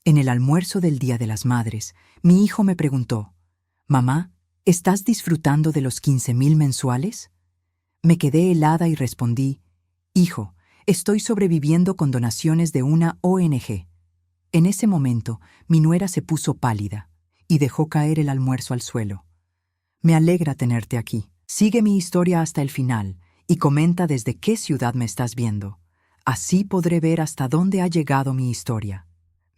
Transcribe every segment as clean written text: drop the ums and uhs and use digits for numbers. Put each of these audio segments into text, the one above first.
En el almuerzo del Día de las Madres, mi hijo me preguntó: «Mamá, ¿estás disfrutando de los 15,000 mensuales?» Me quedé helada y respondí: «Hijo, estoy sobreviviendo con donaciones de una ONG». En ese momento, mi nuera se puso pálida y dejó caer el almuerzo al suelo. «Me alegra tenerte aquí. Sigue mi historia hasta el final y comenta desde qué ciudad me estás viendo. Así podré ver hasta dónde ha llegado mi historia.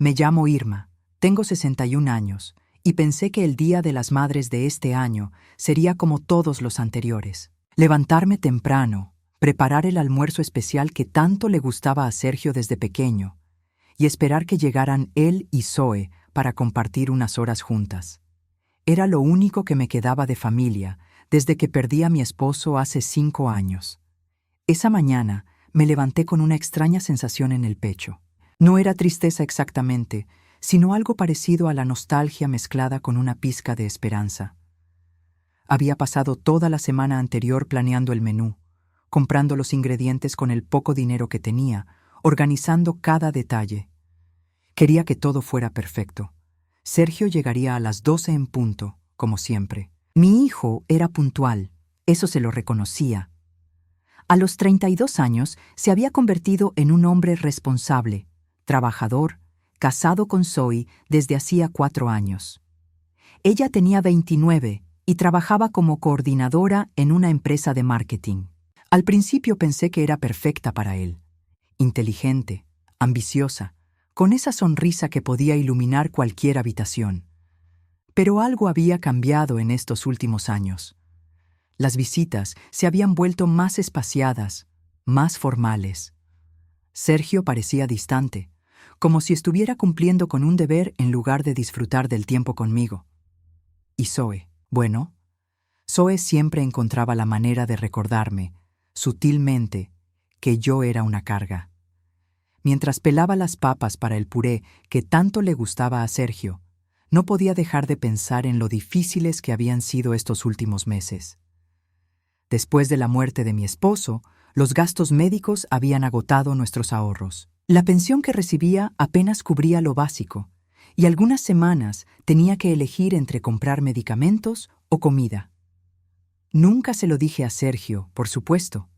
Me llamo Irma, tengo 61 años y pensé que el Día de las Madres de este año sería como todos los anteriores. Levantarme temprano, preparar el almuerzo especial que tanto le gustaba a Sergio desde pequeño y esperar que llegaran él y Zoe para compartir unas horas juntas. Era lo único que me quedaba de familia desde que perdí a mi esposo hace 5 años. Esa mañana me levanté con una extraña sensación en el pecho. No era tristeza exactamente, sino algo parecido a la nostalgia mezclada con una pizca de esperanza. Había pasado toda la semana anterior planeando el menú, comprando los ingredientes con el poco dinero que tenía, organizando cada detalle. Quería que todo fuera perfecto. Sergio llegaría a las 12 en punto, como siempre. Mi hijo era puntual, eso se lo reconocía. A los 32 años se había convertido en un hombre responsable, trabajador, casado con Zoe desde hacía 4 años. Ella tenía 29 y trabajaba como coordinadora en una empresa de marketing. Al principio pensé que era perfecta para él. Inteligente, ambiciosa, con esa sonrisa que podía iluminar cualquier habitación. Pero algo había cambiado en estos últimos años. Las visitas se habían vuelto más espaciadas, más formales. Sergio parecía distante, como si estuviera cumpliendo con un deber en lugar de disfrutar del tiempo conmigo. Y Zoe, bueno, Zoe siempre encontraba la manera de recordarme, sutilmente, que yo era una carga. Mientras pelaba las papas para el puré que tanto le gustaba a Sergio, no podía dejar de pensar en lo difíciles que habían sido estos últimos meses. Después de la muerte de mi esposo, los gastos médicos habían agotado nuestros ahorros. La pensión que recibía apenas cubría lo básico, y algunas semanas tenía que elegir entre comprar medicamentos o comida. Nunca se lo dije a Sergio, por supuesto.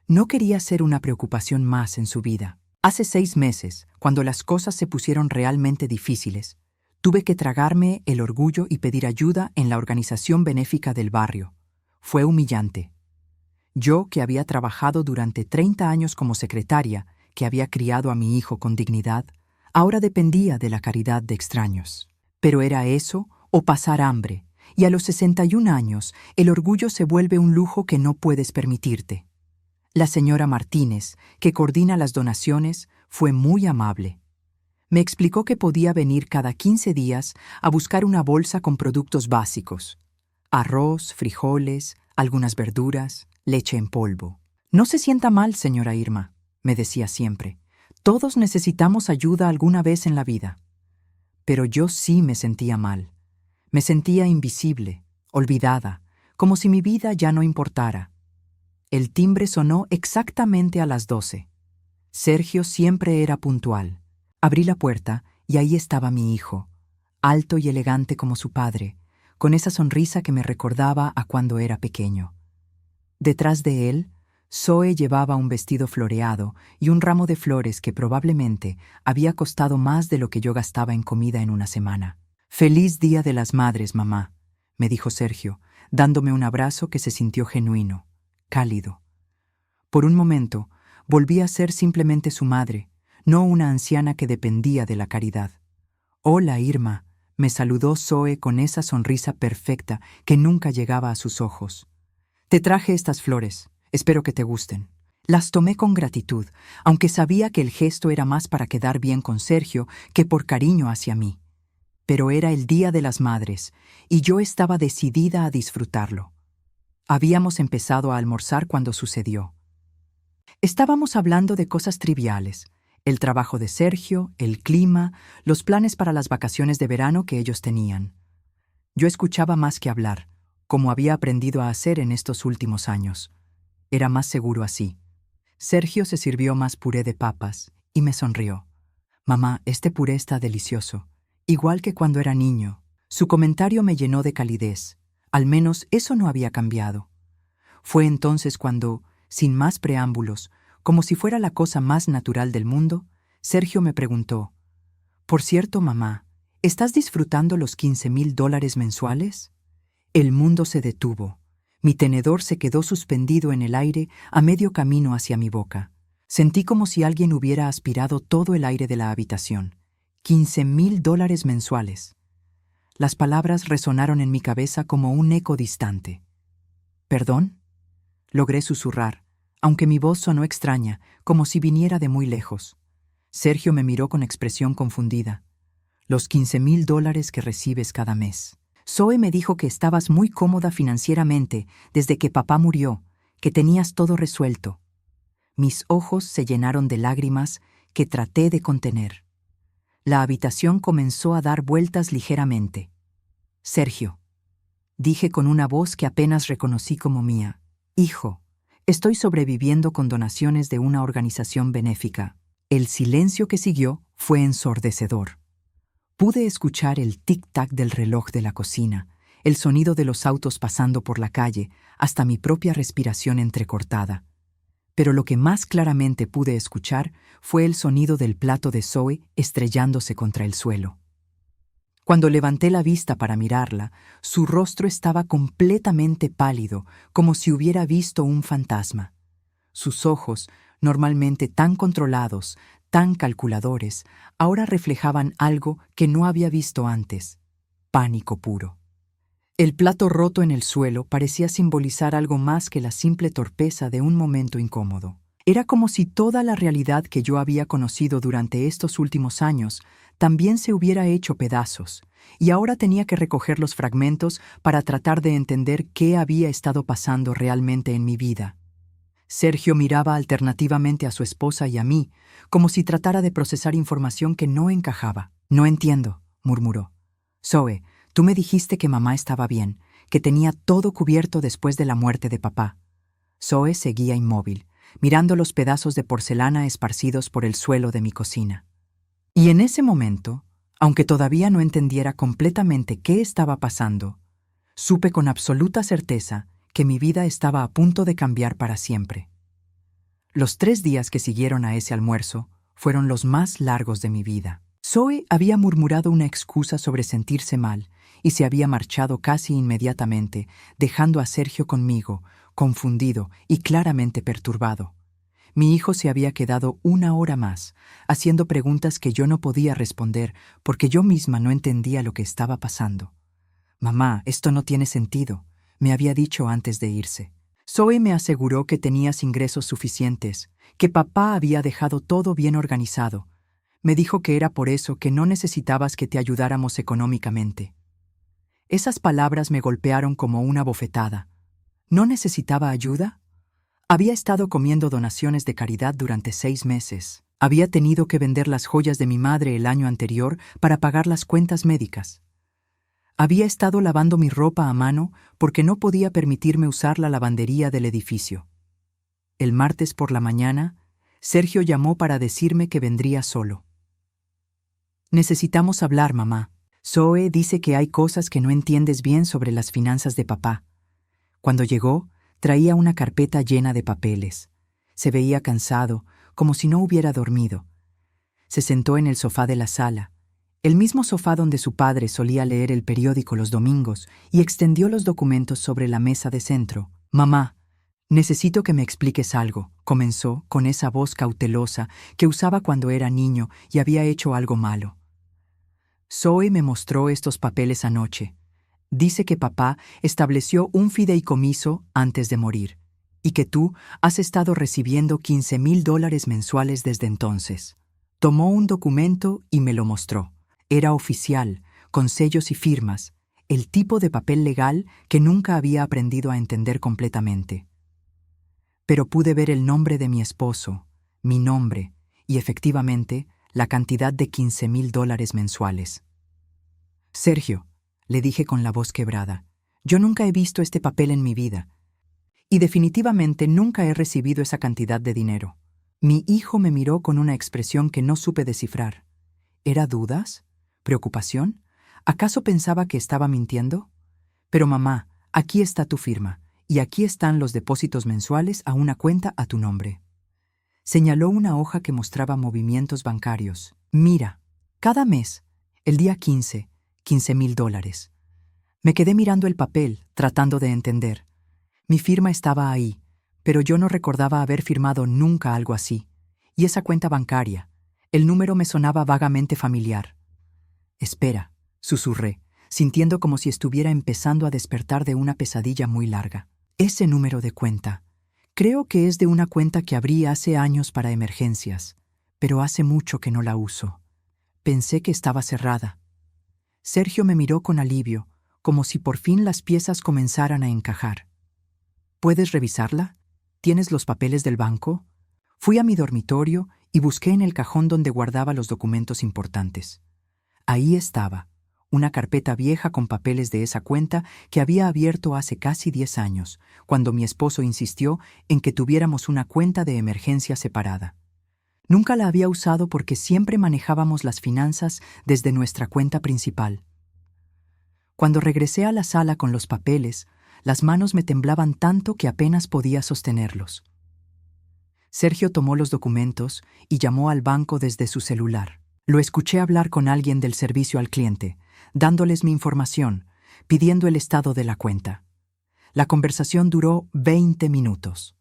No quería ser una preocupación más en su vida. Hace 6 meses, cuando las cosas se pusieron realmente difíciles, tuve que tragarme el orgullo y pedir ayuda en la organización benéfica del barrio. Fue humillante. Yo, que había trabajado durante 30 años como secretaria, que había criado a mi hijo con dignidad, ahora dependía de la caridad de extraños. Pero era eso o pasar hambre, y a los 61 años el orgullo se vuelve un lujo que no puedes permitirte. La señora Martínez, que coordina las donaciones, fue muy amable. Me explicó que podía venir cada 15 días a buscar una bolsa con productos básicos: arroz, frijoles, algunas verduras, leche en polvo. «No se sienta mal, señora Irma», me decía siempre. «Todos necesitamos ayuda alguna vez en la vida». Pero yo sí me sentía mal. Me sentía invisible, olvidada, como si mi vida ya no importara. El timbre sonó exactamente a las 12. Sergio siempre era puntual. Abrí la puerta y ahí estaba mi hijo, alto y elegante como su padre, con esa sonrisa que me recordaba a cuando era pequeño. Detrás de él, Zoe llevaba un vestido floreado y un ramo de flores que probablemente había costado más de lo que yo gastaba en comida en una semana. «Feliz Día de las Madres, mamá», me dijo Sergio, dándome un abrazo que se sintió genuino, cálido. Por un momento, volví a ser simplemente su madre, no una anciana que dependía de la caridad. «Hola, Irma», me saludó Zoe con esa sonrisa perfecta que nunca llegaba a sus ojos. «Te traje estas flores, espero que te gusten». Las tomé con gratitud, aunque sabía que el gesto era más para quedar bien con Sergio que por cariño hacia mí. Pero era el Día de las Madres, y yo estaba decidida a disfrutarlo. Habíamos empezado a almorzar cuando sucedió. Estábamos hablando de cosas triviales: el trabajo de Sergio, el clima, los planes para las vacaciones de verano que ellos tenían. Yo escuchaba más que hablar, como había aprendido a hacer en estos últimos años. Era más seguro así. Sergio se sirvió más puré de papas y me sonrió. Mamá, este puré está delicioso, igual que cuando era niño. Su comentario me llenó de calidez. Al menos eso no había cambiado. Fue entonces cuando, sin más preámbulos, como si fuera la cosa más natural del mundo, Sergio me preguntó: «Por cierto, mamá, ¿estás disfrutando los $15,000 mensuales?» El mundo se detuvo. Mi tenedor se quedó suspendido en el aire a medio camino hacia mi boca. Sentí como si alguien hubiera aspirado todo el aire de la habitación. $15,000 mensuales. Las palabras resonaron en mi cabeza como un eco distante. ¿Perdón? Logré susurrar, aunque mi voz sonó extraña, como si viniera de muy lejos. Sergio me miró con expresión confundida. Los $15,000 que recibes cada mes. Zoe me dijo que estabas muy cómoda financieramente desde que papá murió, que tenías todo resuelto. Mis ojos se llenaron de lágrimas que traté de contener. La habitación comenzó a dar vueltas ligeramente. Sergio, dije con una voz que apenas reconocí como mía. Hijo, estoy sobreviviendo con donaciones de una organización benéfica. El silencio que siguió fue ensordecedor. Pude escuchar el tic-tac del reloj de la cocina, el sonido de los autos pasando por la calle, hasta mi propia respiración entrecortada. Pero lo que más claramente pude escuchar fue el sonido del plato de Zoe estrellándose contra el suelo. Cuando levanté la vista para mirarla, su rostro estaba completamente pálido, como si hubiera visto un fantasma. Sus ojos, normalmente tan controlados, tan calculadores, ahora reflejaban algo que no había visto antes: pánico puro. El plato roto en el suelo parecía simbolizar algo más que la simple torpeza de un momento incómodo. Era como si toda la realidad que yo había conocido durante estos últimos años también se hubiera hecho pedazos, y ahora tenía que recoger los fragmentos para tratar de entender qué había estado pasando realmente en mi vida. Sergio miraba alternativamente a su esposa y a mí, como si tratara de procesar información que no encajaba. «No entiendo», murmuró. «Zoe, tú me dijiste que mamá estaba bien, que tenía todo cubierto después de la muerte de papá». Zoe seguía inmóvil, mirando los pedazos de porcelana esparcidos por el suelo de mi cocina. Y en ese momento, aunque todavía no entendiera completamente qué estaba pasando, supe con absoluta certeza que mi vida estaba a punto de cambiar para siempre. Los 3 días que siguieron a ese almuerzo fueron los más largos de mi vida. Zoe había murmurado una excusa sobre sentirse mal y se había marchado casi inmediatamente, dejando a Sergio conmigo, confundido y claramente perturbado. Mi hijo se había quedado 1 hora más, haciendo preguntas que yo no podía responder porque yo misma no entendía lo que estaba pasando. «Mamá, esto no tiene sentido», me había dicho antes de irse. Zoe me aseguró que tenías ingresos suficientes, que papá había dejado todo bien organizado. Me dijo que era por eso que no necesitabas que te ayudáramos económicamente. Esas palabras me golpearon como una bofetada. ¿No necesitaba ayuda? Había estado comiendo donaciones de caridad durante 6 meses. Había tenido que vender las joyas de mi madre el año anterior para pagar las cuentas médicas. Había estado lavando mi ropa a mano porque no podía permitirme usar la lavandería del edificio. El martes por la mañana, Sergio llamó para decirme que vendría solo. «Necesitamos hablar, mamá. Zoe dice que hay cosas que no entiendes bien sobre las finanzas de papá». Cuando llegó, traía una carpeta llena de papeles. Se veía cansado, como si no hubiera dormido. Se sentó en el sofá de la sala, el mismo sofá donde su padre solía leer el periódico los domingos, y extendió los documentos sobre la mesa de centro. «Mamá, necesito que me expliques algo», comenzó con esa voz cautelosa que usaba cuando era niño y había hecho algo malo. «Zoe me mostró estos papeles anoche. Dice que papá estableció un fideicomiso antes de morir, y que tú has estado recibiendo $15,000 mensuales desde entonces». Tomó un documento y me lo mostró. Era oficial, con sellos y firmas, el tipo de papel legal que nunca había aprendido a entender completamente. Pero pude ver el nombre de mi esposo, mi nombre, y efectivamente la cantidad de $15,000 mensuales. «Sergio», le dije con la voz quebrada, «yo nunca he visto este papel en mi vida, y definitivamente nunca he recibido esa cantidad de dinero». Mi hijo me miró con una expresión que no supe descifrar. ¿Era dudas? ¿Preocupación? ¿Acaso pensaba que estaba mintiendo? Pero mamá, aquí está tu firma, y aquí están los depósitos mensuales a una cuenta a tu nombre. Señaló una hoja que mostraba movimientos bancarios. Mira, cada mes, el día 15, $15,000. Me quedé mirando el papel, tratando de entender. Mi firma estaba ahí, pero yo no recordaba haber firmado nunca algo así. Y esa cuenta bancaria, el número me sonaba vagamente familiar. Espera, susurré, sintiendo como si estuviera empezando a despertar de una pesadilla muy larga. Ese número de cuenta. Creo que es de una cuenta que abrí hace años para emergencias, pero hace mucho que no la uso. Pensé que estaba cerrada. Sergio me miró con alivio, como si por fin las piezas comenzaran a encajar. ¿Puedes revisarla? ¿Tienes los papeles del banco? Fui a mi dormitorio y busqué en el cajón donde guardaba los documentos importantes. Ahí estaba, una carpeta vieja con papeles de esa cuenta que había abierto hace casi 10 años, cuando mi esposo insistió en que tuviéramos una cuenta de emergencia separada. Nunca la había usado porque siempre manejábamos las finanzas desde nuestra cuenta principal. Cuando regresé a la sala con los papeles, las manos me temblaban tanto que apenas podía sostenerlos. Sergio tomó los documentos y llamó al banco desde su celular. Lo escuché hablar con alguien del servicio al cliente, dándoles mi información, pidiendo el estado de la cuenta. La conversación duró 20 minutos.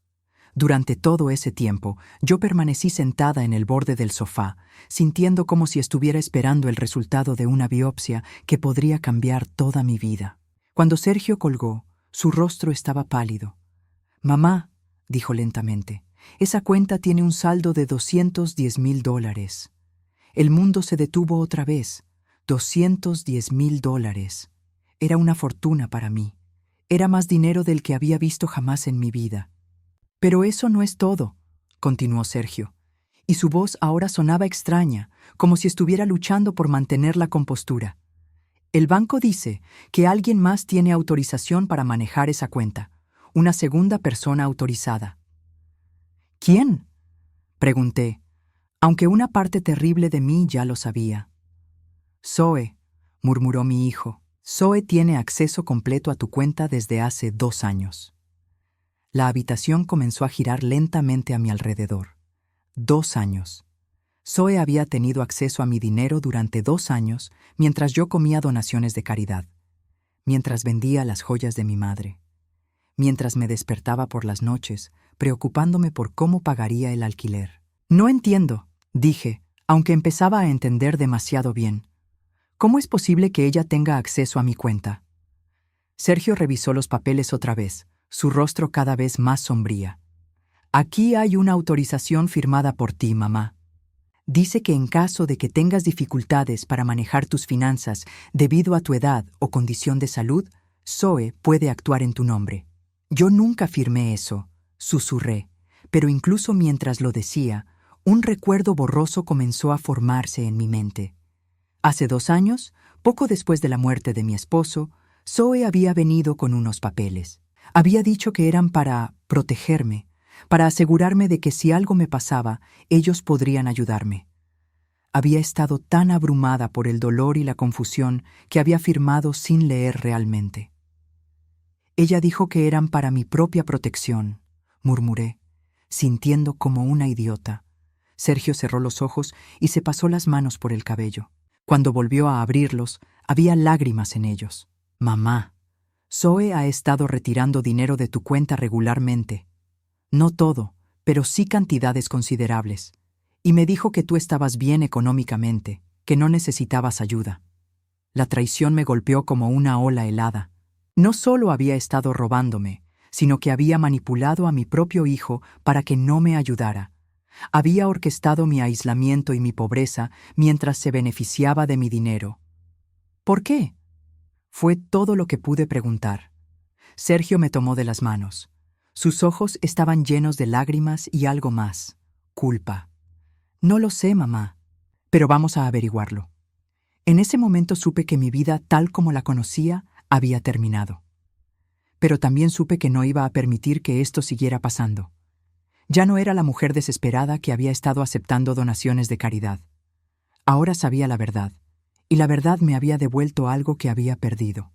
Durante todo ese tiempo, yo permanecí sentada en el borde del sofá, sintiendo como si estuviera esperando el resultado de una biopsia que podría cambiar toda mi vida. Cuando Sergio colgó, su rostro estaba pálido. «Mamá», dijo lentamente, «esa cuenta tiene un saldo de $210,000. El mundo se detuvo otra vez. $210,000. Era una fortuna para mí. Era más dinero del que había visto jamás en mi vida. Pero eso no es todo», continuó Sergio, y su voz ahora sonaba extraña, como si estuviera luchando por mantener la compostura. «El banco dice que alguien más tiene autorización para manejar esa cuenta, una segunda persona autorizada». «¿Quién?», pregunté, aunque una parte terrible de mí ya lo sabía. «Zoe», murmuró mi hijo, «Zoe tiene acceso completo a tu cuenta desde hace 2 años». La habitación comenzó a girar lentamente a mi alrededor. 2 años. Zoe había tenido acceso a mi dinero durante 2 años mientras yo comía donaciones de caridad, mientras vendía las joyas de mi madre, mientras me despertaba por las noches, preocupándome por cómo pagaría el alquiler. «No entiendo», dije, aunque empezaba a entender demasiado bien. «¿Cómo es posible que ella tenga acceso a mi cuenta?». Sergio revisó los papeles otra vez, su rostro cada vez más sombría. «Aquí hay una autorización firmada por ti, mamá. Dice que en caso de que tengas dificultades para manejar tus finanzas debido a tu edad o condición de salud, Zoe puede actuar en tu nombre». Yo nunca firmé eso, susurré, pero incluso mientras lo decía, un recuerdo borroso comenzó a formarse en mi mente. Hace 2 años, poco después de la muerte de mi esposo, Zoe había venido con unos papeles. Había dicho que eran para protegerme, para asegurarme de que si algo me pasaba, ellos podrían ayudarme. Había estado tan abrumada por el dolor y la confusión que había firmado sin leer realmente. «Ella dijo que eran para mi propia protección», murmuré, sintiendo como una idiota. Sergio cerró los ojos y se pasó las manos por el cabello. Cuando volvió a abrirlos, había lágrimas en ellos. «Mamá, Zoe ha estado retirando dinero de tu cuenta regularmente. No todo, pero sí cantidades considerables. Y me dijo que tú estabas bien económicamente, que no necesitabas ayuda». La traición me golpeó como una ola helada. No solo había estado robándome, sino que había manipulado a mi propio hijo para que no me ayudara. Había orquestado mi aislamiento y mi pobreza mientras se beneficiaba de mi dinero. «¿Por qué?», fue todo lo que pude preguntar. Sergio me tomó de las manos. Sus ojos estaban llenos de lágrimas y algo más, culpa. «No lo sé, mamá, pero vamos a averiguarlo». En ese momento supe que mi vida, tal como la conocía, había terminado. Pero también supe que no iba a permitir que esto siguiera pasando. Ya no era la mujer desesperada que había estado aceptando donaciones de caridad. Ahora sabía la verdad, y la verdad me había devuelto algo que había perdido: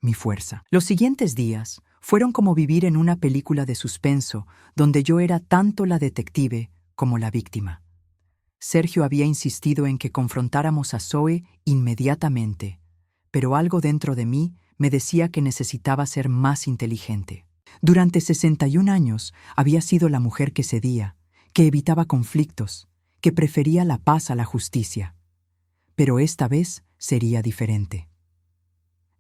mi fuerza. Los siguientes días fueron como vivir en una película de suspenso, donde yo era tanto la detective como la víctima. Sergio había insistido en que confrontáramos a Zoe inmediatamente, pero algo dentro de mí me decía que necesitaba ser más inteligente. Durante 61 años había sido la mujer que cedía, que evitaba conflictos, que prefería la paz a la justicia. Pero esta vez sería diferente.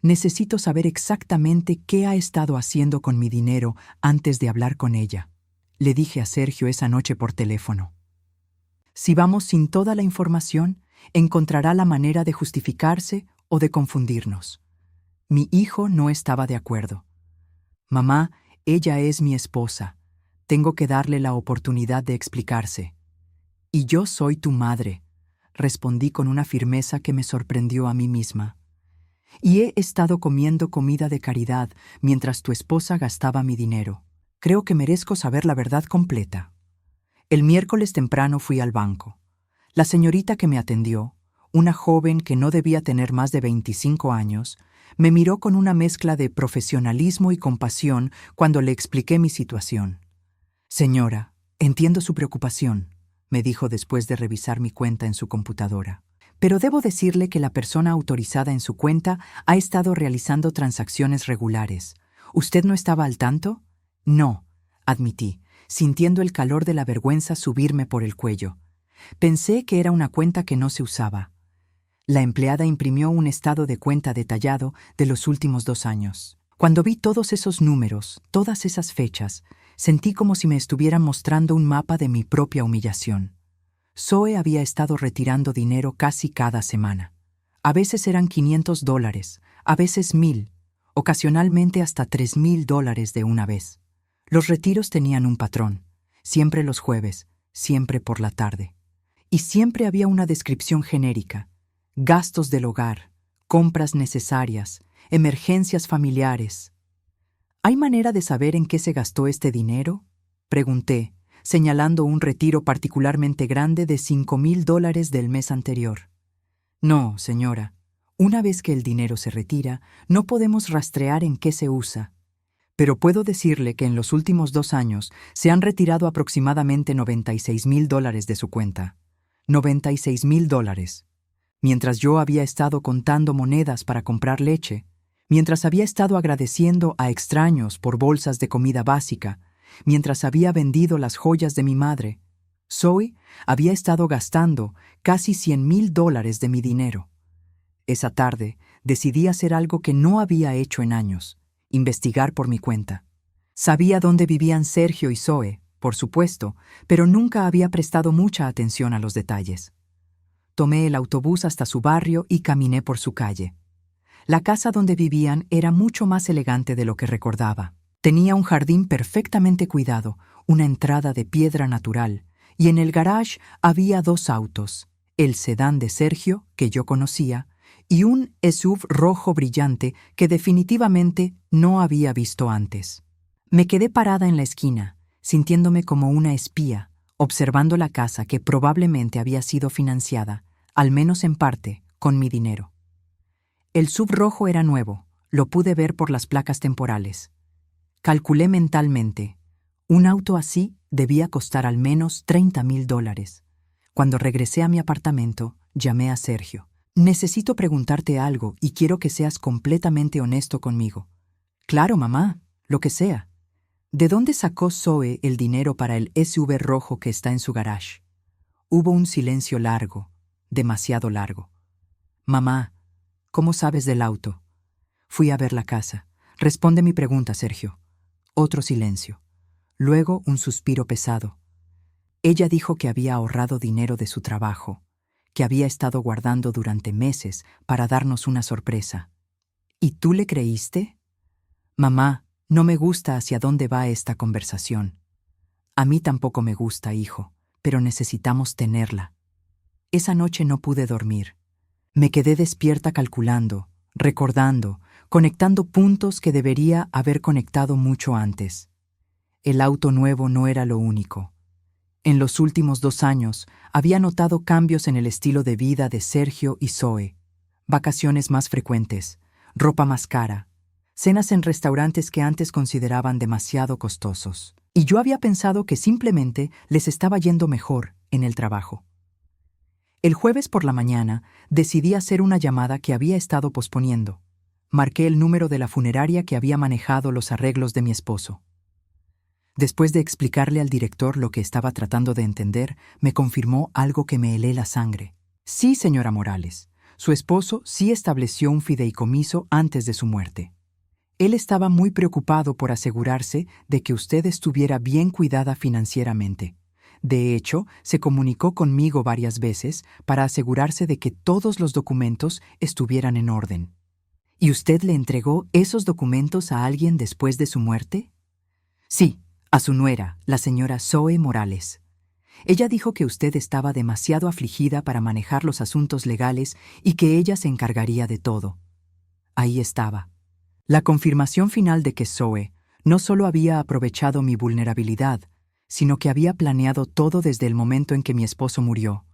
Necesito saber exactamente qué ha estado haciendo con mi dinero antes de hablar con ella, le dije a Sergio esa noche por teléfono. Si vamos sin toda la información, encontrará la manera de justificarse o de confundirnos. Mi hijo no estaba de acuerdo. Mamá, ella es mi esposa. Tengo que darle la oportunidad de explicarse. Y yo soy tu madre, respondí con una firmeza que me sorprendió a mí misma. Y he estado comiendo comida de caridad mientras tu esposa gastaba mi dinero. Creo que merezco saber la verdad completa. El miércoles temprano fui al banco. La señorita que me atendió, una joven que no debía tener más de 25 años, me miró con una mezcla de profesionalismo y compasión cuando le expliqué mi situación. Señora, entiendo su preocupación, me dijo después de revisar mi cuenta en su computadora. Pero debo decirle que la persona autorizada en su cuenta ha estado realizando transacciones regulares. ¿Usted no estaba al tanto? No, admití, sintiendo el calor de la vergüenza subirme por el cuello. Pensé que era una cuenta que no se usaba. La empleada imprimió un estado de cuenta detallado de los últimos 2 años. Cuando vi todos esos números, todas esas fechas, sentí como si me estuvieran mostrando un mapa de mi propia humillación. Zoe había estado retirando dinero casi cada semana. A veces eran $500, a veces 1,000, ocasionalmente hasta $3,000 de una vez. Los retiros tenían un patrón, siempre los jueves, siempre por la tarde. Y siempre había una descripción genérica: gastos del hogar, compras necesarias, emergencias familiares. ¿Hay manera de saber en qué se gastó este dinero?, pregunté, señalando un retiro particularmente grande de $5,000 del mes anterior. No, señora. Una vez que el dinero se retira, no podemos rastrear en qué se usa. Pero puedo decirle que en los últimos 2 años se han retirado aproximadamente $96,000 de su cuenta. $96,000. Mientras yo había estado contando monedas para comprar leche, mientras había estado agradeciendo a extraños por bolsas de comida básica, mientras había vendido las joyas de mi madre, Zoe había estado gastando casi $100,000 de mi dinero. Esa tarde decidí hacer algo que no había hecho en años: investigar por mi cuenta. Sabía dónde vivían Sergio y Zoe, por supuesto, pero nunca había prestado mucha atención a los detalles. Tomé el autobús hasta su barrio y caminé por su calle. La casa donde vivían era mucho más elegante de lo que recordaba. Tenía un jardín perfectamente cuidado, una entrada de piedra natural, y en el garage había 2 autos: el sedán de Sergio, que yo conocía, y un SUV rojo brillante que definitivamente no había visto antes. Me quedé parada en la esquina, sintiéndome como una espía, observando la casa que probablemente había sido financiada, al menos en parte, con mi dinero. El SUV rojo era nuevo, lo pude ver por las placas temporales. Calculé mentalmente: un auto así debía costar al menos $30,000. Cuando regresé a mi apartamento, llamé a Sergio. Necesito preguntarte algo y quiero que seas completamente honesto conmigo. Claro, mamá, lo que sea. ¿De dónde sacó Zoe el dinero para el SUV rojo que está en su garage? Hubo un silencio largo, demasiado largo. Mamá, ¿cómo sabes del auto? Fui a ver la casa. Responde mi pregunta, Sergio. Otro silencio. Luego un suspiro pesado. Ella dijo que había ahorrado dinero de su trabajo, que había estado guardando durante meses para darnos una sorpresa. ¿Y tú le creíste? Mamá, no me gusta hacia dónde va esta conversación. A mí tampoco me gusta, hijo, pero necesitamos tenerla. Esa noche no pude dormir. Me quedé despierta calculando, recordando, conectando puntos que debería haber conectado mucho antes. El auto nuevo no era lo único. En los últimos 2 años, había notado cambios en el estilo de vida de Sergio y Zoe. Vacaciones más frecuentes, ropa más cara, cenas en restaurantes que antes consideraban demasiado costosos. Y yo había pensado que simplemente les estaba yendo mejor en el trabajo. El jueves por la mañana decidí hacer una llamada que había estado posponiendo. Marqué el número de la funeraria que había manejado los arreglos de mi esposo. Después de explicarle al director lo que estaba tratando de entender, me confirmó algo que me helé la sangre. Sí, señora Morales, su esposo sí estableció un fideicomiso antes de su muerte. Él estaba muy preocupado por asegurarse de que usted estuviera bien cuidada financieramente. De hecho, se comunicó conmigo varias veces para asegurarse de que todos los documentos estuvieran en orden. ¿Y usted le entregó esos documentos a alguien después de su muerte? Sí, a su nuera, la señora Zoe Morales. Ella dijo que usted estaba demasiado afligida para manejar los asuntos legales y que ella se encargaría de todo. Ahí estaba. La confirmación final de que Zoe no solo había aprovechado mi vulnerabilidad, sino que había planeado todo desde el momento en que mi esposo murió.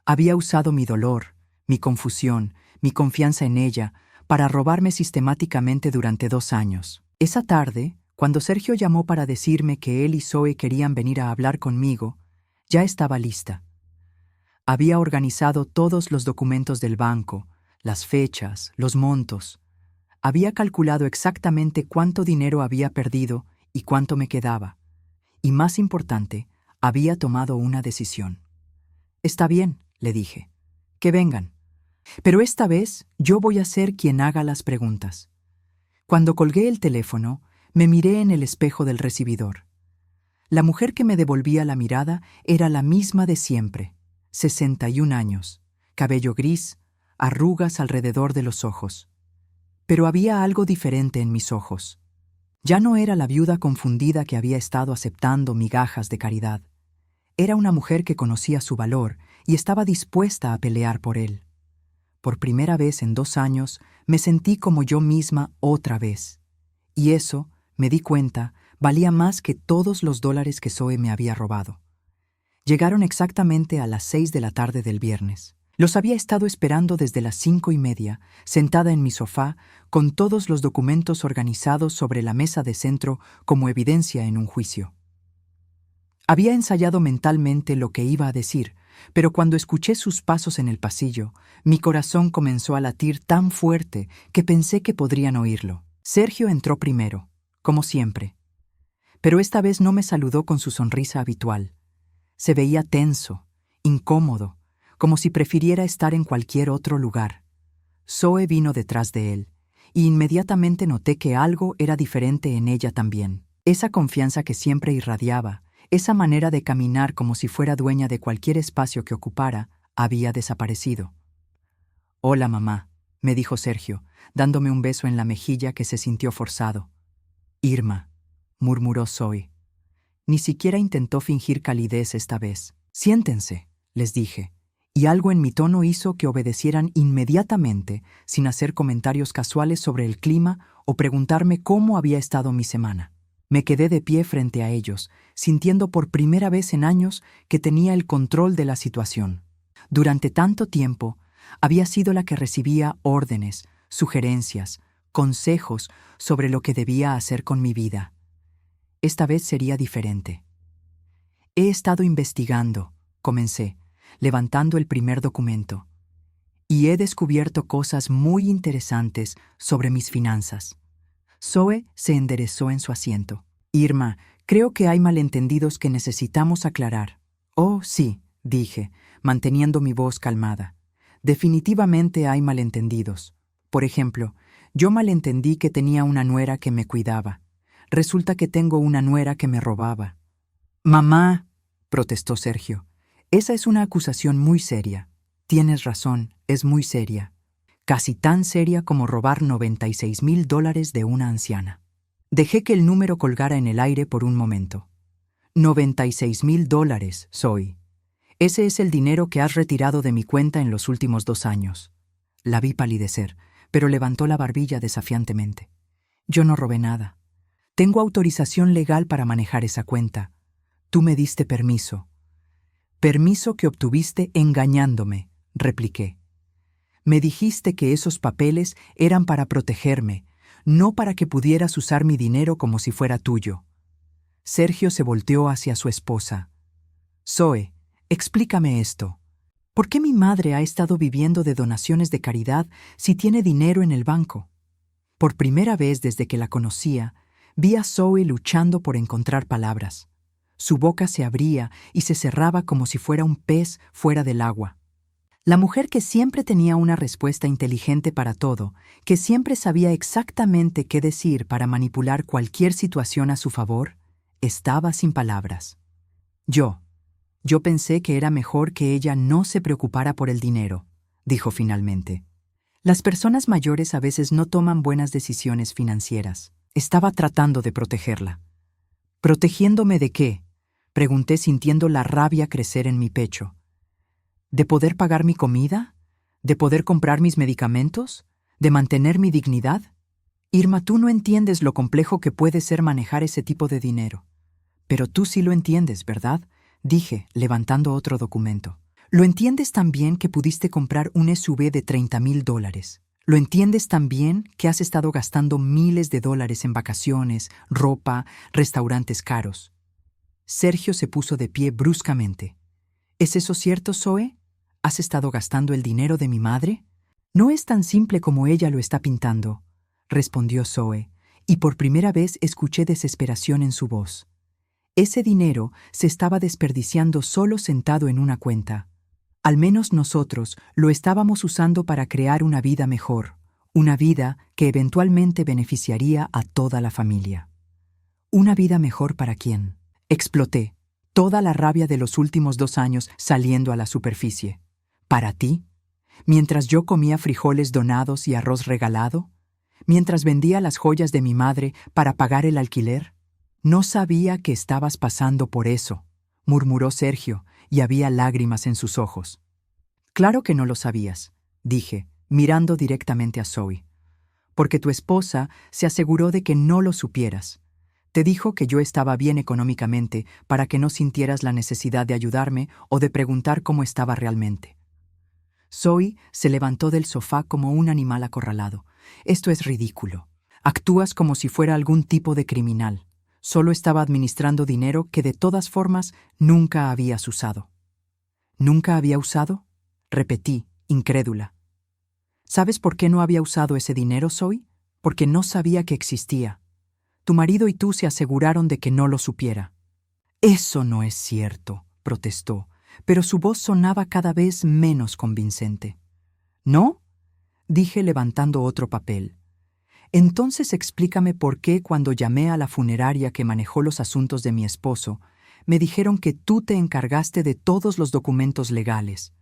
Había usado mi dolor, mi confusión, mi confianza en ella, para robarme sistemáticamente durante 2 años. Esa tarde, cuando Sergio llamó para decirme que él y Zoe querían venir a hablar conmigo, ya estaba lista. Había organizado todos los documentos del banco, las fechas, los montos. Había calculado exactamente cuánto dinero había perdido y cuánto me quedaba. Y más importante, había tomado una decisión. Está bien, le dije. Que vengan. Pero esta vez yo voy a ser quien haga las preguntas. Cuando colgué el teléfono, me miré en el espejo del recibidor. La mujer que me devolvía la mirada era la misma de siempre, 61 años, cabello gris, arrugas alrededor de los ojos. Pero había algo diferente en mis ojos. Ya no era la viuda confundida que había estado aceptando migajas de caridad. Era una mujer que conocía su valor y estaba dispuesta a pelear por él. Por primera vez en 2 años, me sentí como yo misma otra vez. Y eso, me di cuenta, valía más que todos los dólares que Zoe me había robado. Llegaron exactamente a las 6 de la tarde del viernes. Los había estado esperando desde las 5:30, sentada en mi sofá, con todos los documentos organizados sobre la mesa de centro como evidencia en un juicio. Había ensayado mentalmente lo que iba a decir, pero cuando escuché sus pasos en el pasillo, mi corazón comenzó a latir tan fuerte que pensé que podrían oírlo. Sergio entró primero, como siempre. Pero esta vez no me saludó con su sonrisa habitual. Se veía tenso, incómodo, como si prefiriera estar en cualquier otro lugar. Zoe vino detrás de él, y inmediatamente noté que algo era diferente en ella también. Esa confianza que siempre irradiaba, esa manera de caminar como si fuera dueña de cualquier espacio que ocupara, había desaparecido. «Hola, mamá», me dijo Sergio, dándome un beso en la mejilla que se sintió forzado. «Irma», murmuró Zoe. Ni siquiera intentó fingir calidez esta vez. «Siéntense», les dije, y algo en mi tono hizo que obedecieran inmediatamente, sin hacer comentarios casuales sobre el clima o preguntarme cómo había estado mi semana. Me quedé de pie frente a ellos, sintiendo por primera vez en años que tenía el control de la situación. Durante tanto tiempo, había sido la que recibía órdenes, sugerencias, consejos sobre lo que debía hacer con mi vida. Esta vez sería diferente. He estado investigando, comencé, levantando el primer documento, y he descubierto cosas muy interesantes sobre mis finanzas. Zoe se enderezó en su asiento. «Irma, creo que hay malentendidos que necesitamos aclarar». «Oh, sí», dije, manteniendo mi voz calmada. «Definitivamente hay malentendidos. Por ejemplo, yo malentendí que tenía una nuera que me cuidaba. Resulta que tengo una nuera que me robaba». «Mamá», protestó Sergio, «esa es una acusación muy seria». «Tienes razón, es muy seria. Casi tan seria como robar $96,000 de una anciana». Dejé que el número colgara en el aire por un momento. $96,000, Zoe. Ese es el dinero que has retirado de mi cuenta en los últimos 2 años. La vi palidecer, pero levantó la barbilla desafiantemente. Yo no robé nada. Tengo autorización legal para manejar esa cuenta. Tú me diste permiso. Permiso que obtuviste engañándome, repliqué. Me dijiste que esos papeles eran para protegerme, no para que pudieras usar mi dinero como si fuera tuyo. Sergio se volteó hacia su esposa. Zoe, explícame esto. ¿Por qué mi madre ha estado viviendo de donaciones de caridad si tiene dinero en el banco? Por primera vez desde que la conocía, vi a Zoe luchando por encontrar palabras. Su boca se abría y se cerraba como si fuera un pez fuera del agua. La mujer que siempre tenía una respuesta inteligente para todo, que siempre sabía exactamente qué decir para manipular cualquier situación a su favor, estaba sin palabras. Yo pensé que era mejor que ella no se preocupara por el dinero, dijo finalmente. Las personas mayores a veces no toman buenas decisiones financieras. Estaba tratando de protegerla. ¿Protegiéndome de qué?, pregunté sintiendo la rabia crecer en mi pecho. ¿De poder pagar mi comida? ¿De poder comprar mis medicamentos? ¿De mantener mi dignidad? Irma, tú no entiendes lo complejo que puede ser manejar ese tipo de dinero. Pero tú sí lo entiendes, ¿verdad?, dije, levantando otro documento. Lo entiendes también que pudiste comprar un SUV de $30,000. Lo entiendes también que has estado gastando miles de dólares en vacaciones, ropa, restaurantes caros. Sergio se puso de pie bruscamente. ¿Es eso cierto, Zoe? ¿Has estado gastando el dinero de mi madre? No es tan simple como ella lo está pintando, respondió Zoe, y por primera vez escuché desesperación en su voz. Ese dinero se estaba desperdiciando solo sentado en una cuenta. Al menos nosotros lo estábamos usando para crear una vida mejor, una vida que eventualmente beneficiaría a toda la familia. ¿Una vida mejor para quién? Exploté, toda la rabia de los últimos 2 años saliendo a la superficie. ¿Para ti? ¿Mientras yo comía frijoles donados y arroz regalado? ¿Mientras vendía las joyas de mi madre para pagar el alquiler? No sabía que estabas pasando por eso, murmuró Sergio, y había lágrimas en sus ojos. Claro que no lo sabías, dije, mirando directamente a Zoe. Porque tu esposa se aseguró de que no lo supieras. Te dijo que yo estaba bien económicamente para que no sintieras la necesidad de ayudarme o de preguntar cómo estaba realmente. Zoe se levantó del sofá como un animal acorralado. Esto es ridículo. Actúas como si fuera algún tipo de criminal. Solo estaba administrando dinero que de todas formas nunca habías usado. ¿Nunca había usado? Repetí, incrédula. ¿Sabes por qué no había usado ese dinero, Zoe? Porque no sabía que existía. Tu marido y tú se aseguraron de que no lo supiera. Eso no es cierto, protestó, pero su voz sonaba cada vez menos convincente. ¿No? Dije levantando otro papel. Entonces explícame por qué cuando llamé a la funeraria que manejó los asuntos de mi esposo, me dijeron que tú te encargaste de todos los documentos legales,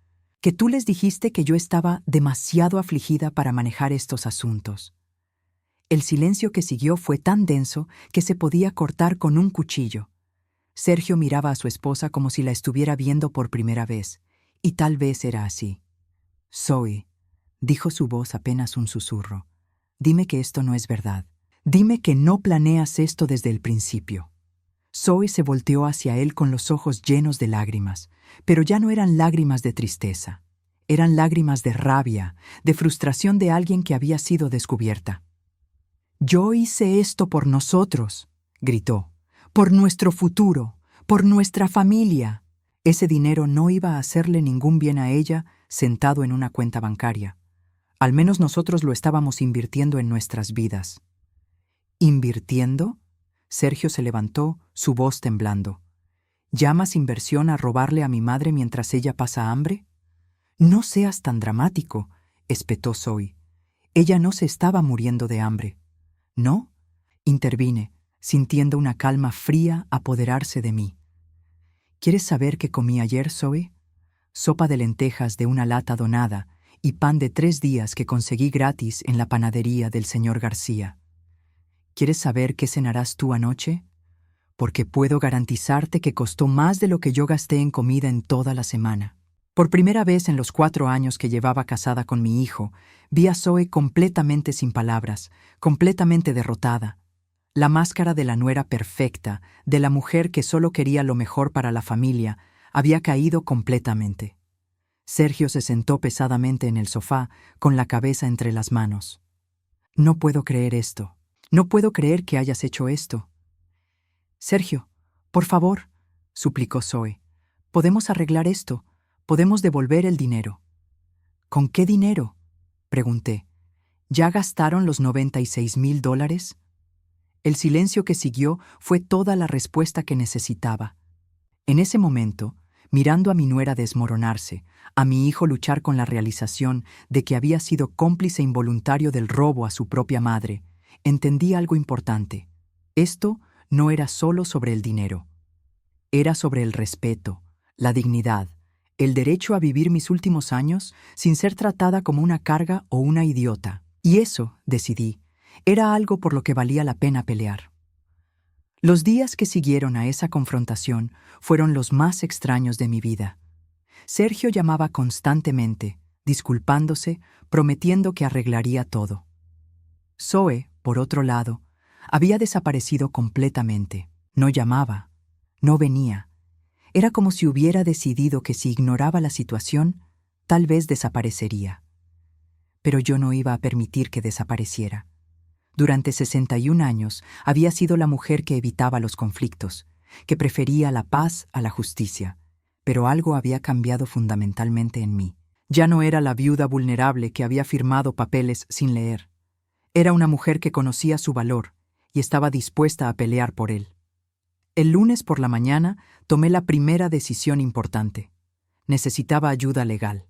que tú les dijiste que yo estaba demasiado afligida para manejar estos asuntos. El silencio que siguió fue tan denso que se podía cortar con un cuchillo. Sergio miraba a su esposa como si la estuviera viendo por primera vez, y tal vez era así. Zoe, dijo su voz apenas un susurro, dime que esto no es verdad. Dime que no planeas esto desde el principio. Zoe se volteó hacia él con los ojos llenos de lágrimas, pero ya no eran lágrimas de tristeza. Eran lágrimas de rabia, de frustración de alguien que había sido descubierta. «Yo hice esto por nosotros», gritó, «por nuestro futuro, por nuestra familia». Ese dinero no iba a hacerle ningún bien a ella sentado en una cuenta bancaria. Al menos nosotros lo estábamos invirtiendo en nuestras vidas. ¿Invirtiendo? Sergio se levantó, su voz temblando. ¿Llamas inversión a robarle a mi madre mientras ella pasa hambre? No seas tan dramático, espetó Zoe. Ella no se estaba muriendo de hambre. ¿No? Intervine, sintiendo una calma fría apoderarse de mí. ¿Quieres saber qué comí ayer, Zoe? Sopa de lentejas de una lata donada y pan de 3 días que conseguí gratis en la panadería del señor García. ¿Quieres saber qué cenarás tú anoche? Porque puedo garantizarte que costó más de lo que yo gasté en comida en toda la semana. Por primera vez en los 4 años que llevaba casada con mi hijo, vi a Zoe completamente sin palabras, completamente derrotada. La máscara de la nuera perfecta, de la mujer que solo quería lo mejor para la familia, había caído completamente. Sergio se sentó pesadamente en el sofá, con la cabeza entre las manos. No puedo creer esto. No puedo creer que hayas hecho esto. Sergio, por favor, suplicó Zoe. Podemos arreglar esto. Podemos devolver el dinero. ¿Con qué dinero?, pregunté. ¿Ya gastaron los $96,000? El silencio que siguió fue toda la respuesta que necesitaba. En ese momento, mirando a mi nuera desmoronarse, a mi hijo luchar con la realización de que había sido cómplice involuntario del robo a su propia madre, entendí algo importante. Esto no era solo sobre el dinero. Era sobre el respeto, la dignidad, el derecho a vivir mis últimos años sin ser tratada como una carga o una idiota. Y eso, decidí, era algo por lo que valía la pena pelear. Los días que siguieron a esa confrontación fueron los más extraños de mi vida. Sergio llamaba constantemente, disculpándose, prometiendo que arreglaría todo. Zoe, por otro lado, había desaparecido completamente. No llamaba, no venía. Era como si hubiera decidido que si ignoraba la situación, tal vez desaparecería. Pero yo no iba a permitir que desapareciera. Durante 61 años había sido la mujer que evitaba los conflictos, que prefería la paz a la justicia, pero algo había cambiado fundamentalmente en mí. Ya no era la viuda vulnerable que había firmado papeles sin leer. Era una mujer que conocía su valor y estaba dispuesta a pelear por él. El lunes por la mañana tomé la primera decisión importante. Necesitaba ayuda legal.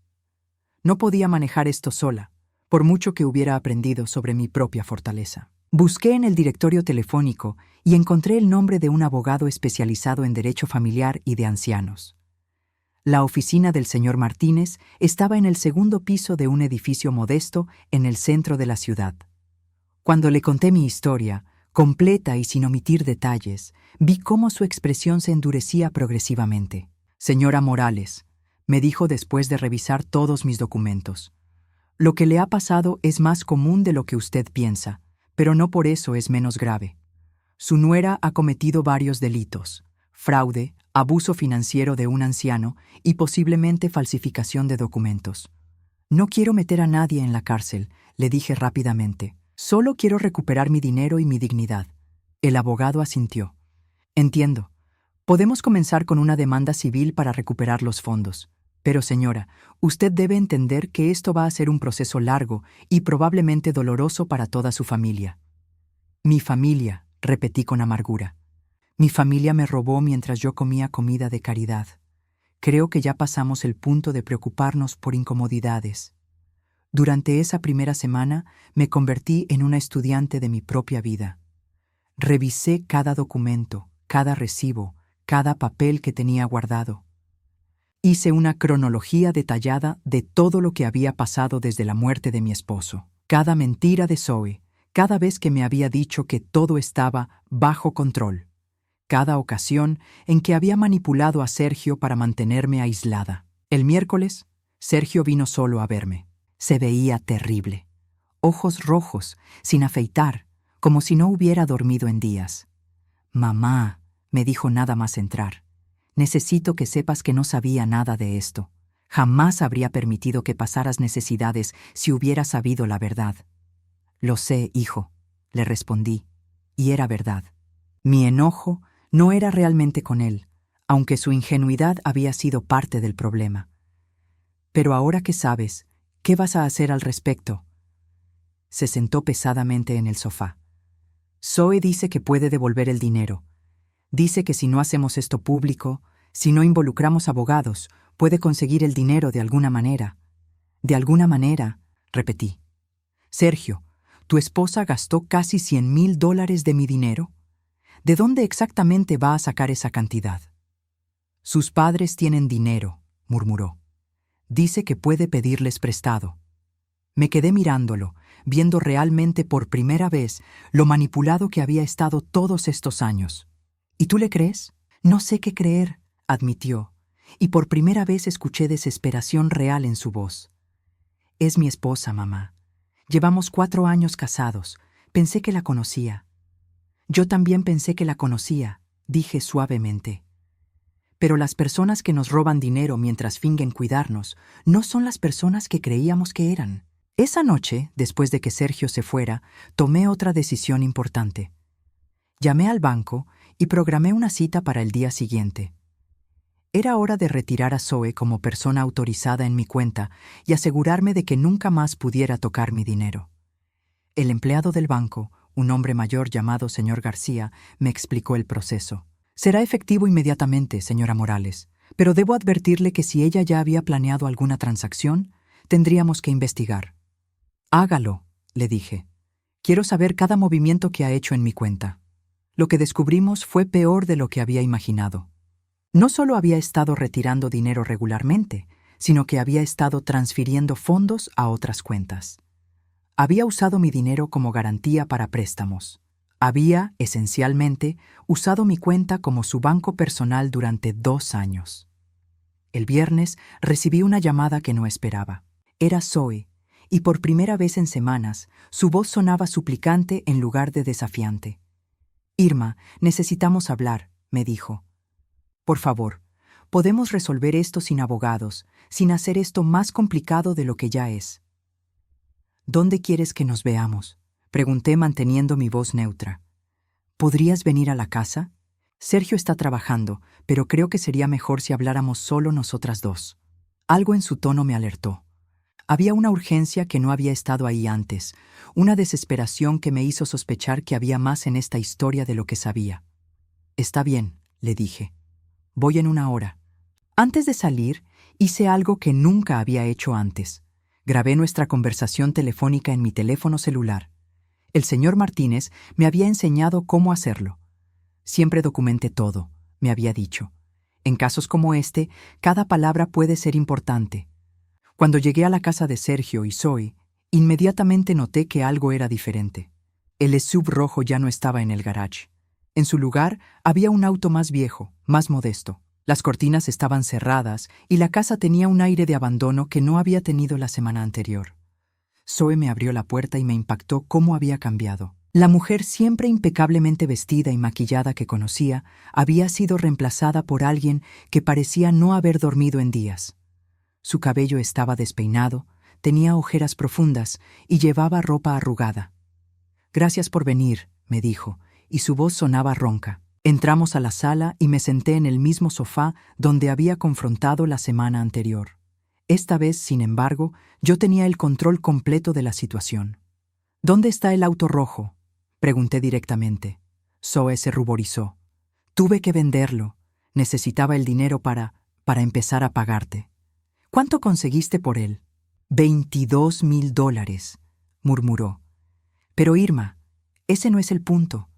No podía manejar esto sola, por mucho que hubiera aprendido sobre mi propia fortaleza. Busqué en el directorio telefónico y encontré el nombre de un abogado especializado en derecho familiar y de ancianos. La oficina del señor Martínez estaba en el segundo piso de un edificio modesto en el centro de la ciudad. Cuando le conté mi historia, completa y sin omitir detalles, vi cómo su expresión se endurecía progresivamente. «Señora Morales», me dijo después de revisar todos mis documentos, «lo que le ha pasado es más común de lo que usted piensa, pero no por eso es menos grave. Su nuera ha cometido varios delitos: fraude, abuso financiero de un anciano y posiblemente falsificación de documentos. No quiero meter a nadie en la cárcel», le dije rápidamente. «Solo quiero recuperar mi dinero y mi dignidad». El abogado asintió. «Entiendo. Podemos comenzar con una demanda civil para recuperar los fondos. Pero, señora, usted debe entender que esto va a ser un proceso largo y probablemente doloroso para toda su familia». «Mi familia», repetí con amargura. «Mi familia me robó mientras yo comía comida de caridad. Creo que ya pasamos el punto de preocuparnos por incomodidades». Durante esa primera semana me convertí en una estudiante de mi propia vida. Revisé cada documento, cada recibo, cada papel que tenía guardado. Hice una cronología detallada de todo lo que había pasado desde la muerte de mi esposo. Cada mentira de Zoe, cada vez que me había dicho que todo estaba bajo control. Cada ocasión en que había manipulado a Sergio para mantenerme aislada. El miércoles, Sergio vino solo a verme. Se veía terrible. Ojos rojos, sin afeitar, como si no hubiera dormido en días. «Mamá», me dijo nada más entrar, «necesito que sepas que no sabía nada de esto. Jamás habría permitido que pasaras necesidades si hubiera sabido la verdad». «Lo sé, hijo», le respondí, y era verdad. Mi enojo no era realmente con él, aunque su ingenuidad había sido parte del problema. «Pero ahora que sabes, ¿qué vas a hacer al respecto?». Se sentó pesadamente en el sofá. «Zoe dice que puede devolver el dinero. Dice que si no hacemos esto público, si no involucramos abogados, puede conseguir el dinero de alguna manera». «¿De alguna manera?», repetí. «Sergio, ¿tu esposa gastó casi $100,000 de mi dinero? ¿De dónde exactamente va a sacar esa cantidad?». «Sus padres tienen dinero», murmuró. «Dice que puede pedirles prestado». Me quedé mirándolo, viendo realmente por primera vez lo manipulado que había estado todos estos años. «¿Y tú le crees?». «No sé qué creer», admitió, y por primera vez escuché desesperación real en su voz. «Es mi esposa, mamá. Llevamos 4 años casados. Pensé que la conocía». Yo también pensé que la conocía, dije suavemente. Pero las personas que nos roban dinero mientras fingen cuidarnos no son las personas que creíamos que eran. Esa noche, después de que Sergio se fuera, tomé otra decisión importante. Llamé al banco y programé una cita para el día siguiente. Era hora de retirar a Zoe como persona autorizada en mi cuenta y asegurarme de que nunca más pudiera tocar mi dinero. El empleado del banco, un hombre mayor llamado señor García, me explicó el proceso. Será efectivo inmediatamente, señora Morales, pero debo advertirle que si ella ya había planeado alguna transacción, tendríamos que investigar. Hágalo, le dije. Quiero saber cada movimiento que ha hecho en mi cuenta. Lo que descubrimos fue peor de lo que había imaginado. No solo había estado retirando dinero regularmente, sino que había estado transfiriendo fondos a otras cuentas. Había usado mi dinero como garantía para préstamos. Había, esencialmente, usado mi cuenta como su banco personal durante 2 años. El viernes recibí una llamada que no esperaba. Era Zoe, y por primera vez en semanas, su voz sonaba suplicante en lugar de desafiante. «Irma, necesitamos hablar», me dijo. «Por favor, podemos resolver esto sin abogados, sin hacer esto más complicado de lo que ya es». «¿Dónde quieres que nos veamos?», pregunté manteniendo mi voz neutra. «¿Podrías venir a la casa? Sergio está trabajando, pero creo que sería mejor si habláramos solo nosotras dos». Algo en su tono me alertó. Había una urgencia que no había estado ahí antes, una desesperación que me hizo sospechar que había más en esta historia de lo que sabía. «Está bien», le dije. «Voy en 1 hora». Antes de salir, hice algo que nunca había hecho antes. Grabé nuestra conversación telefónica en mi teléfono celular. El señor Martínez me había enseñado cómo hacerlo. «Siempre documente todo», me había dicho. «En casos como este, cada palabra puede ser importante». Cuando llegué a la casa de Sergio y Zoe, inmediatamente noté que algo era diferente. El SUV rojo ya no estaba en el garage. En su lugar había un auto más viejo, más modesto. Las cortinas estaban cerradas y la casa tenía un aire de abandono que no había tenido la semana anterior. Zoe me abrió la puerta y me impactó cómo había cambiado. La mujer siempre impecablemente vestida y maquillada que conocía había sido reemplazada por alguien que parecía no haber dormido en días. Su cabello estaba despeinado, tenía ojeras profundas y llevaba ropa arrugada. «Gracias por venir», me dijo, y su voz sonaba ronca. Entramos a la sala y me senté en el mismo sofá donde había confrontado la semana anterior. Esta vez, sin embargo, yo tenía el control completo de la situación. «¿Dónde está el auto rojo?», pregunté directamente. Zoe se ruborizó. «Tuve que venderlo. Necesitaba el dinero para empezar a pagarte». «¿Cuánto conseguiste por él?». $22,000, murmuró. «Pero Irma, ese no es el punto.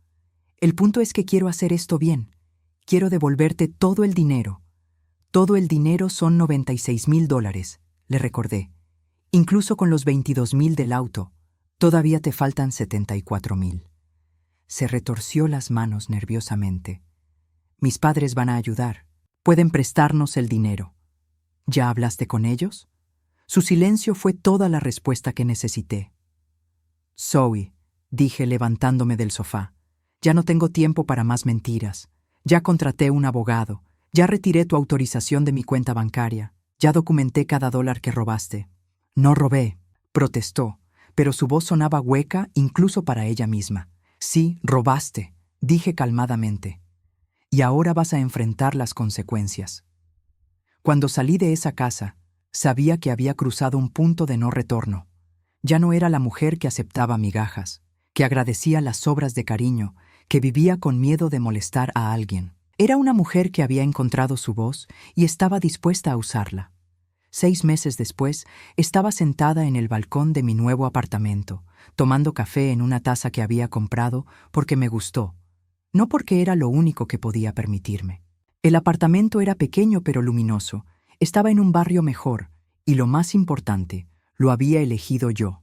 El punto es que quiero hacer esto bien. Quiero devolverte todo el dinero». «Todo el dinero son $96,000, le recordé. «Incluso con los 22,000 del auto, todavía te faltan 74,000. Se retorció las manos nerviosamente. «Mis padres van a ayudar. Pueden prestarnos el dinero». «¿Ya hablaste con ellos?». Su silencio fue toda la respuesta que necesité. «Zoe», dije levantándome del sofá, «ya no tengo tiempo para más mentiras. Ya contraté un abogado, ya retiré tu autorización de mi cuenta bancaria, ya documenté cada dólar que robaste». «No robé», protestó, pero su voz sonaba hueca incluso para ella misma. «Sí, robaste», dije calmadamente. «Y ahora vas a enfrentar las consecuencias». Cuando salí de esa casa, sabía que había cruzado un punto de no retorno. Ya no era la mujer que aceptaba migajas, que agradecía las obras de cariño, que vivía con miedo de molestar a alguien. Era una mujer que había encontrado su voz y estaba dispuesta a usarla. 6 meses después, estaba sentada en el balcón de mi nuevo apartamento, tomando café en una taza que había comprado porque me gustó, no porque era lo único que podía permitirme. El apartamento era pequeño pero luminoso, estaba en un barrio mejor y, lo más importante, lo había elegido yo,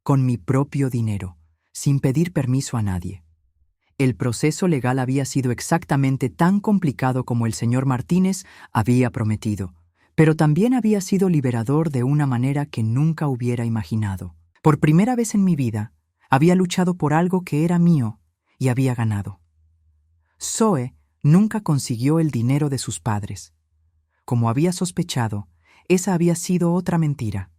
con mi propio dinero, sin pedir permiso a nadie. El proceso legal había sido exactamente tan complicado como el señor Martínez había prometido, pero también había sido liberador de una manera que nunca hubiera imaginado. Por primera vez en mi vida, había luchado por algo que era mío y había ganado. Zoe nunca consiguió el dinero de sus padres. Como había sospechado, esa había sido otra mentira.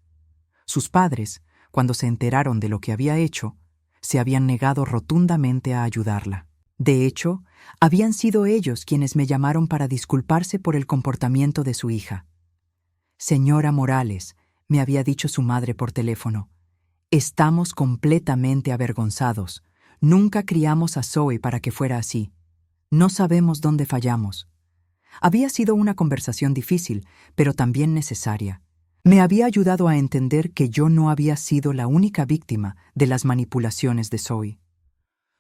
Sus padres, cuando se enteraron de lo que había hecho, se habían negado rotundamente a ayudarla. De hecho, habían sido ellos quienes me llamaron para disculparse por el comportamiento de su hija. Señora Morales, me había dicho su madre por teléfono, estamos completamente avergonzados. Nunca criamos a Zoe para que fuera así. No sabemos dónde fallamos. Había sido una conversación difícil, pero también necesaria. Me había ayudado a entender que yo no había sido la única víctima de las manipulaciones de Zoe.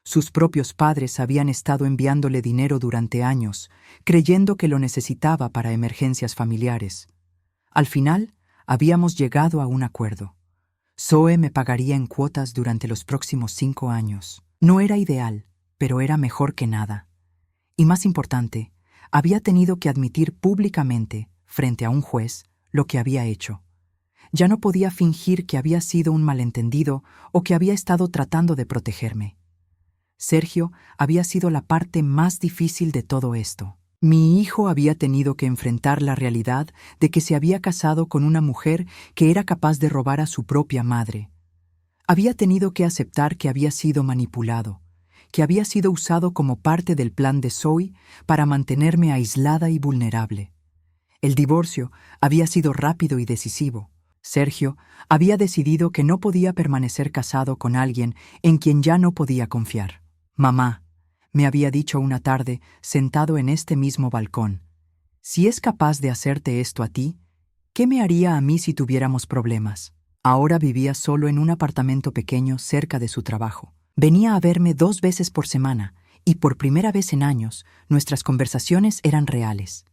Sus propios padres habían estado enviándole dinero durante años, creyendo que lo necesitaba para emergencias familiares. Al final, habíamos llegado a un acuerdo. Zoe me pagaría en cuotas durante los próximos 5 años. No era ideal, pero era mejor que nada. Y más importante, había tenido que admitir públicamente, frente a un juez, lo que había hecho. Ya no podía fingir que había sido un malentendido o que había estado tratando de protegerme. Sergio había sido la parte más difícil de todo esto. Mi hijo había tenido que enfrentar la realidad de que se había casado con una mujer que era capaz de robar a su propia madre. Había tenido que aceptar que había sido manipulado, que había sido usado como parte del plan de Zoe para mantenerme aislada y vulnerable. El divorcio había sido rápido y decisivo. Sergio había decidido que no podía permanecer casado con alguien en quien ya no podía confiar. Mamá, me había dicho una tarde, sentado en este mismo balcón, si es capaz de hacerte esto a ti, ¿qué me haría a mí si tuviéramos problemas? Ahora vivía solo en un apartamento pequeño cerca de su trabajo. Venía a verme 2 veces por semana, y por primera vez en años, nuestras conversaciones eran reales.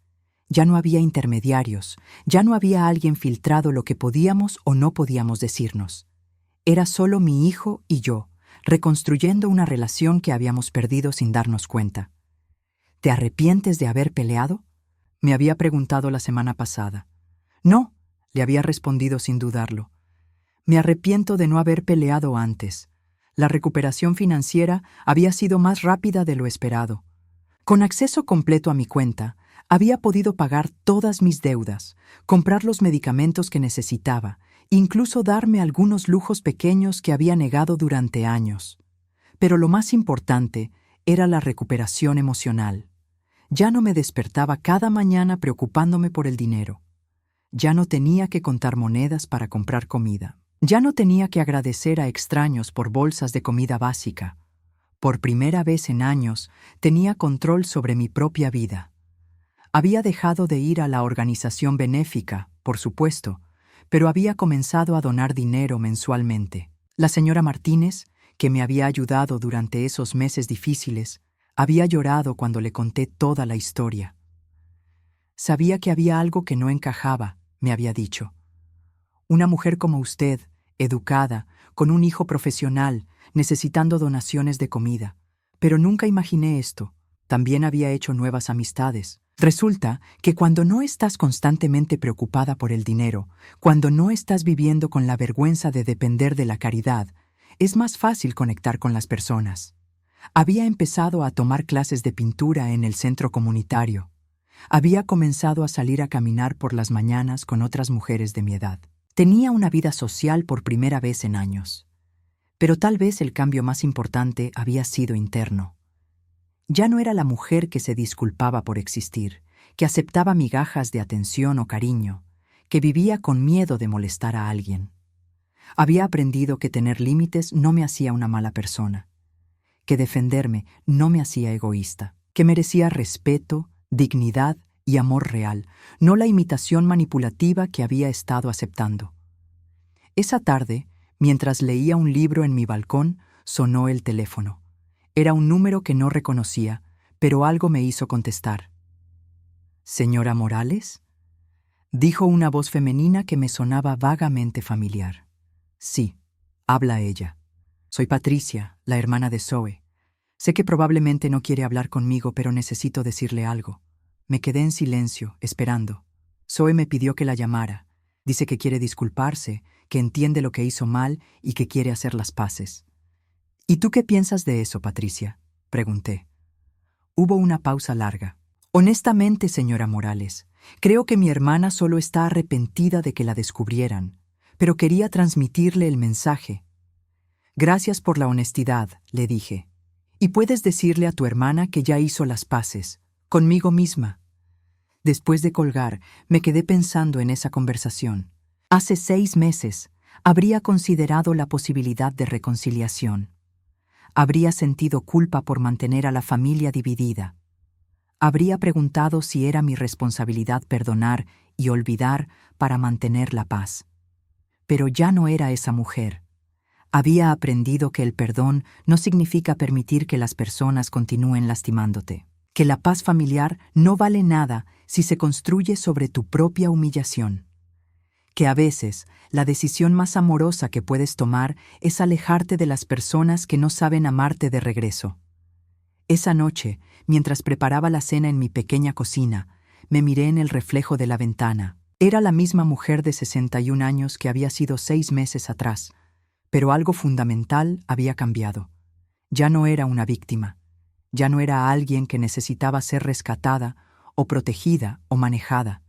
Ya no había intermediarios, ya no había alguien filtrado lo que podíamos o no podíamos decirnos. Era solo mi hijo y yo, reconstruyendo una relación que habíamos perdido sin darnos cuenta. ¿Te arrepientes de haber peleado?, me había preguntado la semana pasada. No, le había respondido sin dudarlo. Me arrepiento de no haber peleado antes. La recuperación financiera había sido más rápida de lo esperado. Con acceso completo a mi cuenta, había podido pagar todas mis deudas, comprar los medicamentos que necesitaba, incluso darme algunos lujos pequeños que había negado durante años. Pero lo más importante era la recuperación emocional. Ya no me despertaba cada mañana preocupándome por el dinero. Ya no tenía que contar monedas para comprar comida. Ya no tenía que agradecer a extraños por bolsas de comida básica. Por primera vez en años, tenía control sobre mi propia vida. Había dejado de ir a la organización benéfica, por supuesto, pero había comenzado a donar dinero mensualmente. La señora Martínez, que me había ayudado durante esos meses difíciles, había llorado cuando le conté toda la historia. Sabía que había algo que no encajaba, me había dicho. Una mujer como usted, educada, con un hijo profesional, necesitando donaciones de comida. Pero nunca imaginé esto. También había hecho nuevas amistades. Resulta que cuando no estás constantemente preocupada por el dinero, cuando no estás viviendo con la vergüenza de depender de la caridad, es más fácil conectar con las personas. Había empezado a tomar clases de pintura en el centro comunitario. Había comenzado a salir a caminar por las mañanas con otras mujeres de mi edad. Tenía una vida social por primera vez en años. Pero tal vez el cambio más importante había sido interno. Ya no era la mujer que se disculpaba por existir, que aceptaba migajas de atención o cariño, que vivía con miedo de molestar a alguien. Había aprendido que tener límites no me hacía una mala persona, que defenderme no me hacía egoísta, que merecía respeto, dignidad y amor real, no la imitación manipulativa que había estado aceptando. Esa tarde, mientras leía un libro en mi balcón, sonó el teléfono. Era un número que no reconocía, pero algo me hizo contestar. ¿Señora Morales?, dijo una voz femenina que me sonaba vagamente familiar. Sí, habla ella. Soy Patricia, la hermana de Zoe. Sé que probablemente no quiere hablar conmigo, pero necesito decirle algo. Me quedé en silencio, esperando. Zoe me pidió que la llamara. Dice que quiere disculparse, que entiende lo que hizo mal y que quiere hacer las paces. ¿Y tú qué piensas de eso, Patricia? pregunté. Hubo una pausa larga. Honestamente, señora Morales, creo que mi hermana solo está arrepentida de que la descubrieran, pero quería transmitirle el mensaje. Gracias por la honestidad, le dije. Y puedes decirle a tu hermana que ya hizo las paces, conmigo misma. Después de colgar, me quedé pensando en esa conversación. Hace 6 meses, habría considerado la posibilidad de reconciliación. Habría sentido culpa por mantener a la familia dividida. Habría preguntado si era mi responsabilidad perdonar y olvidar para mantener la paz. Pero ya no era esa mujer. Había aprendido que el perdón no significa permitir que las personas continúen lastimándote, que la paz familiar no vale nada si se construye sobre tu propia humillación, que a veces la decisión más amorosa que puedes tomar es alejarte de las personas que no saben amarte de regreso. Esa noche, mientras preparaba la cena en mi pequeña cocina, me miré en el reflejo de la ventana. Era la misma mujer de 61 años que había sido 6 meses atrás, pero algo fundamental había cambiado. Ya no era una víctima. Ya no era alguien que necesitaba ser rescatada o protegida o manejada.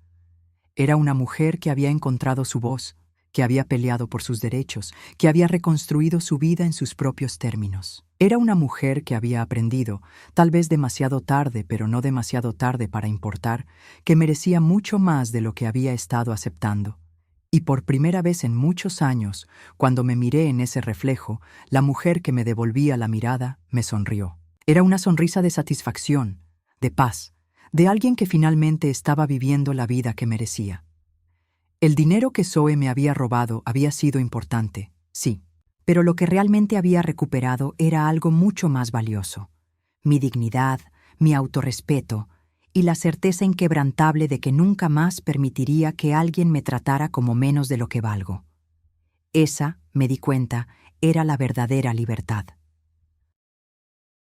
Era una mujer que había encontrado su voz, que había peleado por sus derechos, que había reconstruido su vida en sus propios términos. Era una mujer que había aprendido, tal vez demasiado tarde, pero no demasiado tarde para importar, que merecía mucho más de lo que había estado aceptando. Y por primera vez en muchos años, cuando me miré en ese reflejo, la mujer que me devolvía la mirada me sonrió. Era una sonrisa de satisfacción, de paz, de alguien que finalmente estaba viviendo la vida que merecía. El dinero que Zoe me había robado había sido importante, sí, pero lo que realmente había recuperado era algo mucho más valioso: mi dignidad, mi autorrespeto y la certeza inquebrantable de que nunca más permitiría que alguien me tratara como menos de lo que valgo. Esa, me di cuenta, era la verdadera libertad.